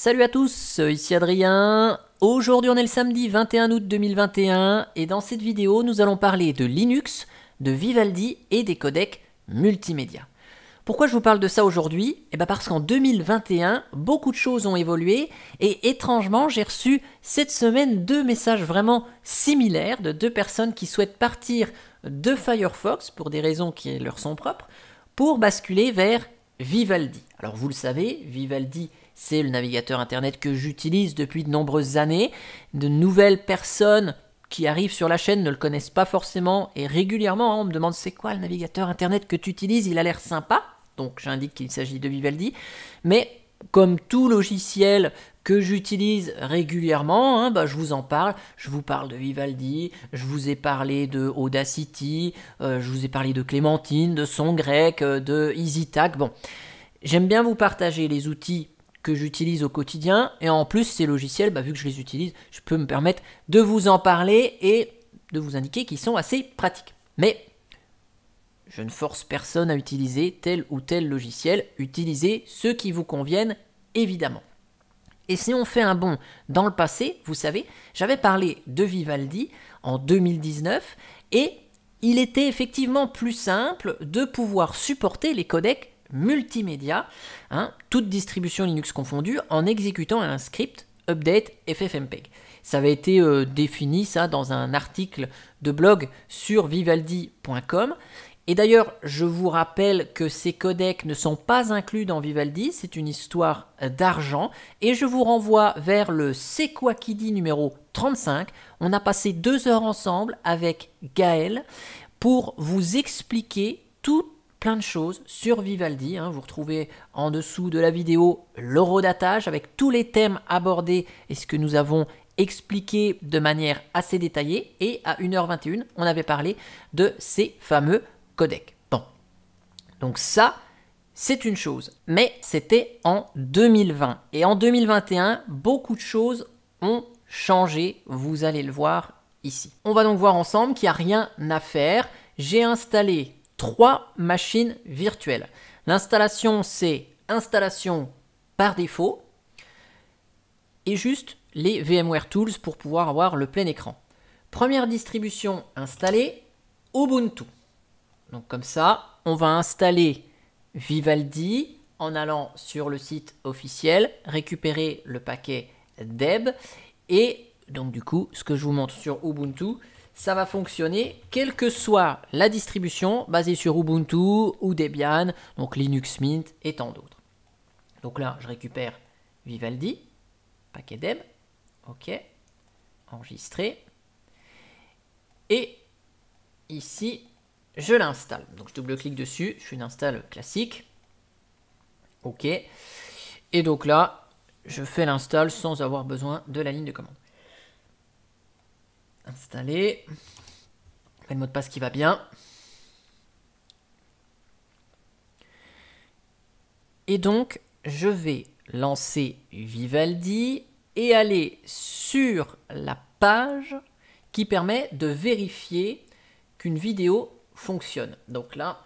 Salut à tous, ici Adrien. Aujourd'hui on est le samedi 21 août 2021 et dans cette vidéo nous allons parler de Linux, de Vivaldi et des codecs multimédia. Pourquoi je vous parle de ça aujourd'hui? Parce qu'en 2021, beaucoup de choses ont évolué et étrangement j'ai reçu cette semaine deux messages vraiment similaires de deux personnes qui souhaitent partir de Firefox pour des raisons qui leur sont propres pour basculer vers Vivaldi. Alors vous le savez, Vivaldi c'est le navigateur internet que j'utilise depuis de nombreuses années. De nouvelles personnes qui arrivent sur la chaîne ne le connaissent pas forcément et régulièrement on me demande c'est quoi le navigateur internet que tu utilises, il a l'air sympa. Donc j'indique qu'il s'agit de Vivaldi. Mais comme tout logiciel que j'utilise régulièrement, je vous en parle. Je vous parle de Vivaldi, je vous ai parlé de Audacity, je vous ai parlé de Clémentine, de SongGrec, de EasyTag. Bon, j'aime bien vous partager les outils que j'utilise au quotidien et en plus ces logiciels, vu que je les utilise, je peux me permettre de vous en parler et de vous indiquer qu'ils sont assez pratiques. Mais je ne force personne à utiliser tel ou tel logiciel, utilisez ceux qui vous conviennent évidemment. Et si on fait un bond dans le passé, vous savez, j'avais parlé de Vivaldi en 2019 et il était effectivement plus simple de pouvoir supporter les codecs multimédia, toute distribution Linux confondue, en exécutant un script update ffmpeg. Ça avait été défini ça dans un article de blog sur vivaldi.com. Et d'ailleurs, je vous rappelle que ces codecs ne sont pas inclus dans Vivaldi, c'est une histoire d'argent. Et je vous renvoie vers le C'est quoi qui dit numéro 35. On a passé 2 heures ensemble avec Gaël pour vous expliquer plein de choses sur Vivaldi. Vous retrouvez en dessous de la vidéo l'horodatage avec tous les thèmes abordés et ce que nous avons expliqué de manière assez détaillée. Et à 1h21, on avait parlé de ces fameux codecs. Bon, donc ça, c'est une chose. Mais c'était en 2020. Et en 2021, beaucoup de choses ont changé. Vous allez le voir ici. On va donc voir ensemble qu'il n'y a rien à faire. J'ai installé 3 machines virtuelles. L'installation, c'est installation par défaut et juste les VMware Tools pour pouvoir avoir le plein écran. Première distribution installée, Ubuntu. Donc comme ça, on va installer Vivaldi en allant sur le site officiel, récupérer le paquet deb et donc du coup, ce que je vous montre sur Ubuntu, ça va fonctionner quelle que soit la distribution basée sur Ubuntu ou Debian, donc Linux Mint et tant d'autres. Donc là, je récupère Vivaldi, paquet deb, ok, enregistré. Et ici, je l'installe. Donc je double-clique dessus, je fais une install classique. Ok. Et donc là, je fais l'install sans avoir besoin de la ligne de commande. Installer. Le mot de passe qui va bien. Et donc, je vais lancer Vivaldi et aller sur la page qui permet de vérifier qu'une vidéo fonctionne. Donc là,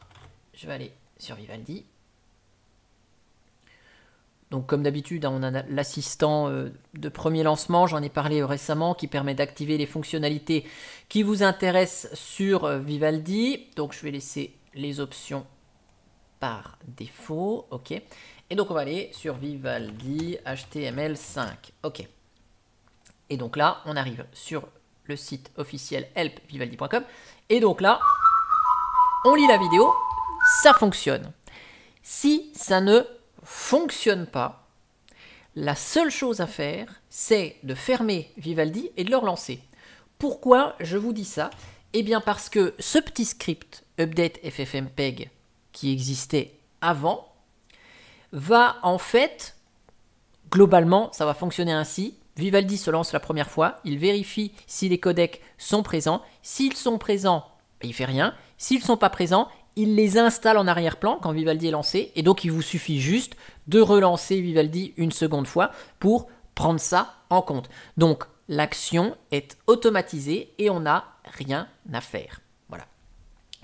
je vais aller sur Vivaldi. Donc comme d'habitude, on a l'assistant de premier lancement, j'en ai parlé récemment, qui permet d'activer les fonctionnalités qui vous intéressent sur Vivaldi. Donc je vais laisser les options par défaut, ok. Et donc on va aller sur Vivaldi HTML5, ok. Et donc là, on arrive sur le site officiel helpvivaldi.com. Et donc là, on lit la vidéo, ça fonctionne. Si ça ne fonctionne pas, la seule chose à faire, c'est de fermer Vivaldi et de le relancer. Pourquoi je vous dis ça? Eh bien parce que ce petit script update ffmpeg qui existait avant va en fait, globalement, ça va fonctionner ainsi. Vivaldi se lance la première fois, il vérifie si les codecs sont présents. S'ils sont présents, il ne fait rien. S'ils ne sont pas présents, il les installe en arrière-plan quand Vivaldi est lancé. Et donc, il vous suffit juste de relancer Vivaldi une seconde fois pour prendre ça en compte. Donc, l'action est automatisée et on n'a rien à faire. Voilà.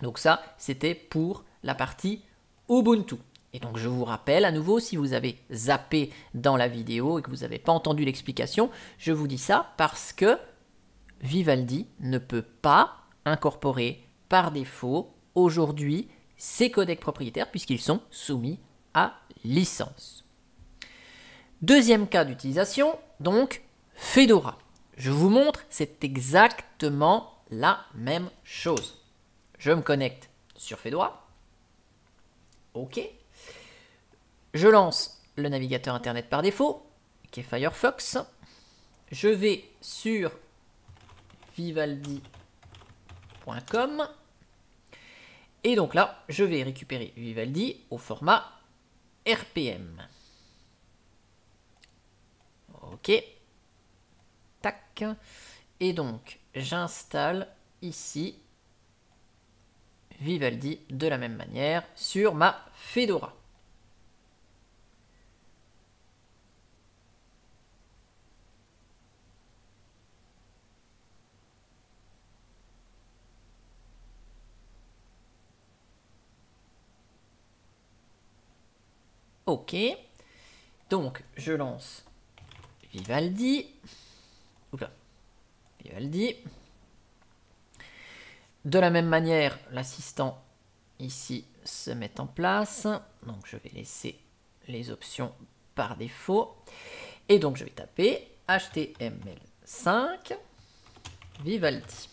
Donc ça, c'était pour la partie Ubuntu. Et donc je vous rappelle à nouveau, si vous avez zappé dans la vidéo et que vous n'avez pas entendu l'explication, je vous dis ça parce que Vivaldi ne peut pas incorporer par défaut aujourd'hui ces codecs propriétaires puisqu'ils sont soumis à licence. Deuxième cas d'utilisation, donc Fedora. Je vous montre, c'est exactement la même chose. Je me connecte sur Fedora. OK. Je lance le navigateur internet par défaut, qui est Firefox. Je vais sur vivaldi.com. Et donc là, je vais récupérer Vivaldi au format RPM. OK. Tac. Et donc, j'installe ici Vivaldi de la même manière sur ma Fedora. OK. Donc, je lance Vivaldi. Oula. Vivaldi. De la même manière, l'assistant ici se met en place. Donc, je vais laisser les options par défaut. Et donc, je vais taper HTML5 Vivaldi.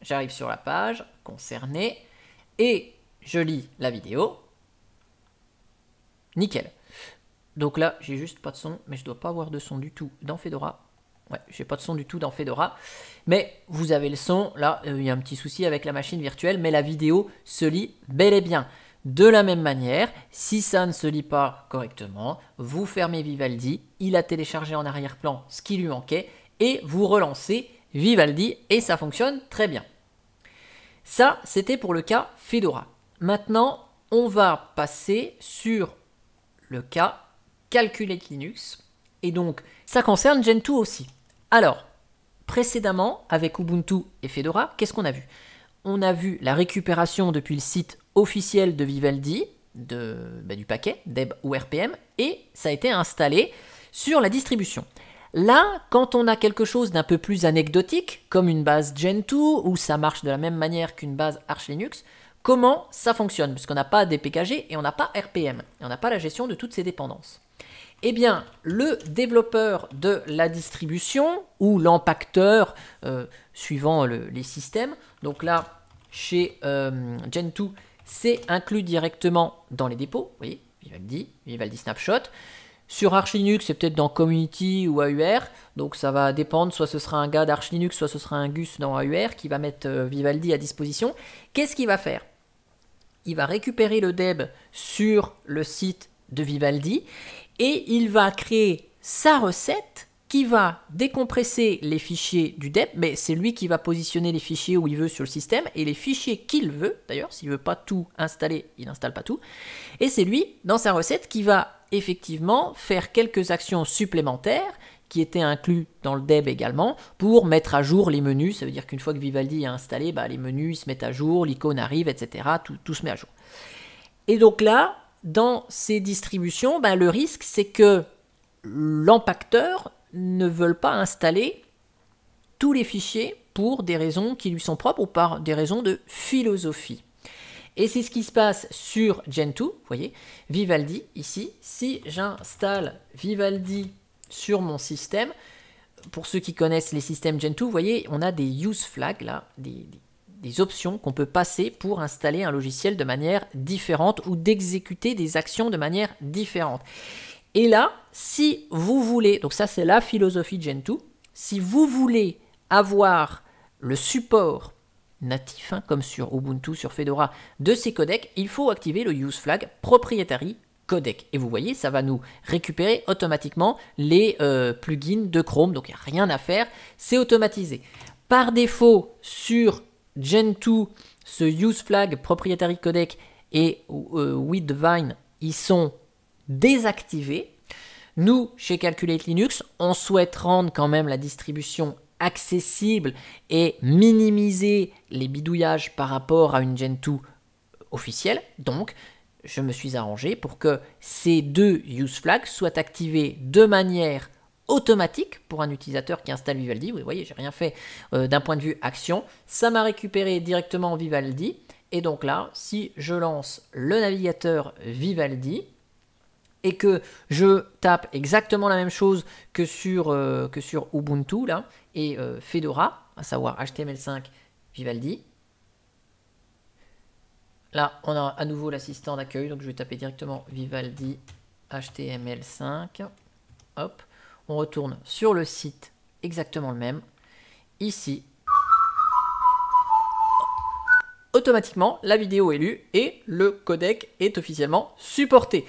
J'arrive sur la page concernée et je lis la vidéo. Nickel. Donc là, j'ai juste pas de son, mais je dois pas avoir de son du tout dans Fedora. Ouais, j'ai pas de son du tout dans Fedora. Mais vous avez le son. Là, il y a un petit souci avec la machine virtuelle, mais la vidéo se lit bel et bien. De la même manière, si ça ne se lit pas correctement, vous fermez Vivaldi, il a téléchargé en arrière-plan ce qui lui manquait, et vous relancez Vivaldi, et ça fonctionne très bien. Ça, c'était pour le cas Fedora. Maintenant, on va passer sur le cas Calculate Linux. Et donc, ça concerne Gentoo aussi. Alors, précédemment, avec Ubuntu et Fedora, qu'est-ce qu'on a vu? On a vu la récupération depuis le site officiel de Vivaldi, du paquet, deb ou RPM, et ça a été installé sur la distribution. Là, quand on a quelque chose d'un peu plus anecdotique, comme une base Gentoo, où ça marche de la même manière qu'une base Arch Linux, comment ça fonctionne? Parce qu'on n'a pas DPKG et on n'a pas RPM, et on n'a pas la gestion de toutes ces dépendances. Eh bien, le développeur de la distribution, ou l'empacteur, suivant les systèmes, donc là, chez Gentoo, c'est inclus directement dans les dépôts, vous voyez, Vivaldi Snapshot. Sur Arch Linux, c'est peut-être dans Community ou AUR, donc ça va dépendre, soit ce sera un gars d'Arch Linux, soit ce sera un Gus dans AUR qui va mettre Vivaldi à disposition. Qu'est-ce qu'il va faire? Il va récupérer le deb sur le site de Vivaldi et il va créer sa recette qui va décompresser les fichiers du deb, mais c'est lui qui va positionner les fichiers où il veut sur le système, et les fichiers qu'il veut, d'ailleurs, s'il ne veut pas tout installer, il n'installe pas tout, et c'est lui, dans sa recette, qui va effectivement faire quelques actions supplémentaires, qui étaient inclus dans le deb également, pour mettre à jour les menus. Ça veut dire qu'une fois que Vivaldi est installé, les menus se mettent à jour, l'icône arrive, etc. Tout se met à jour. Et donc là, dans ces distributions, le risque, c'est que l'empacteur ne veut pas installer tous les fichiers pour des raisons qui lui sont propres ou par des raisons de philosophie. Et c'est ce qui se passe sur Gentoo, vous voyez, Vivaldi, ici. Si j'installe Vivaldi sur mon système, pour ceux qui connaissent les systèmes Gentoo, vous voyez, on a des use flags, là, des options qu'on peut passer pour installer un logiciel de manière différente ou d'exécuter des actions de manière différente. Et là, si vous voulez, donc ça c'est la philosophie de Gentoo, si vous voulez avoir le support natif, comme sur Ubuntu, sur Fedora, de ces codecs, il faut activer le use flag proprietary codec. Et vous voyez, ça va nous récupérer automatiquement les plugins de Chrome, donc il n'y a rien à faire, c'est automatisé. Par défaut, sur Gentoo, ce use flag proprietary codec et Widvine, ils sont désactivés. Nous, chez Calculate Linux, on souhaite rendre quand même la distribution accessible et minimiser les bidouillages par rapport à une Gentoo officielle. Donc, je me suis arrangé pour que ces deux use flags soient activés de manière automatique pour un utilisateur qui installe Vivaldi. Vous voyez, j'ai rien fait d'un point de vue action. Ça m'a récupéré directement Vivaldi. Et donc là, si je lance le navigateur Vivaldi et que je tape exactement la même chose que sur Ubuntu là, et Fedora, à savoir HTML5 Vivaldi, là, on a à nouveau l'assistant d'accueil, donc je vais taper directement Vivaldi HTML5. Hop, on retourne sur le site, exactement le même. Ici, automatiquement, la vidéo est lue et le codec est officiellement supporté.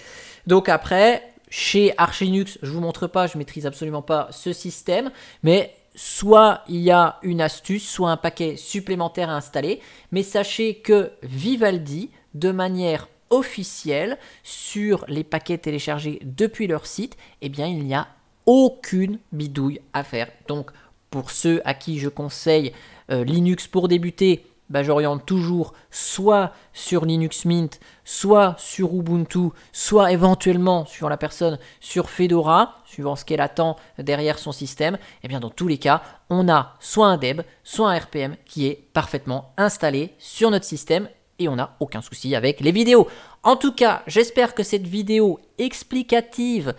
Donc après, chez Arch Linux, je ne vous montre pas, je ne maîtrise absolument pas ce système, mais soit il y a une astuce, soit un paquet supplémentaire à installer, mais sachez que Vivaldi, de manière officielle, sur les paquets téléchargés depuis leur site, eh bien il n'y a aucune bidouille à faire. Donc pour ceux à qui je conseille Linux pour débuter, j'oriente toujours soit sur Linux Mint, soit sur Ubuntu, soit éventuellement sur la personne sur Fedora, suivant ce qu'elle attend derrière son système. Et bien dans tous les cas, on a soit un Deb, soit un RPM qui est parfaitement installé sur notre système et on n'a aucun souci avec les vidéos. En tout cas, j'espère que cette vidéo explicative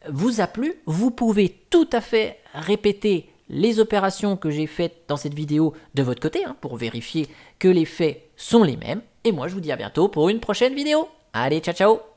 vous a plu. Vous pouvez tout à fait répéter les opérations que j'ai faites dans cette vidéo de votre côté, pour vérifier que les faits sont les mêmes. Et moi, je vous dis à bientôt pour une prochaine vidéo. Allez, ciao, ciao!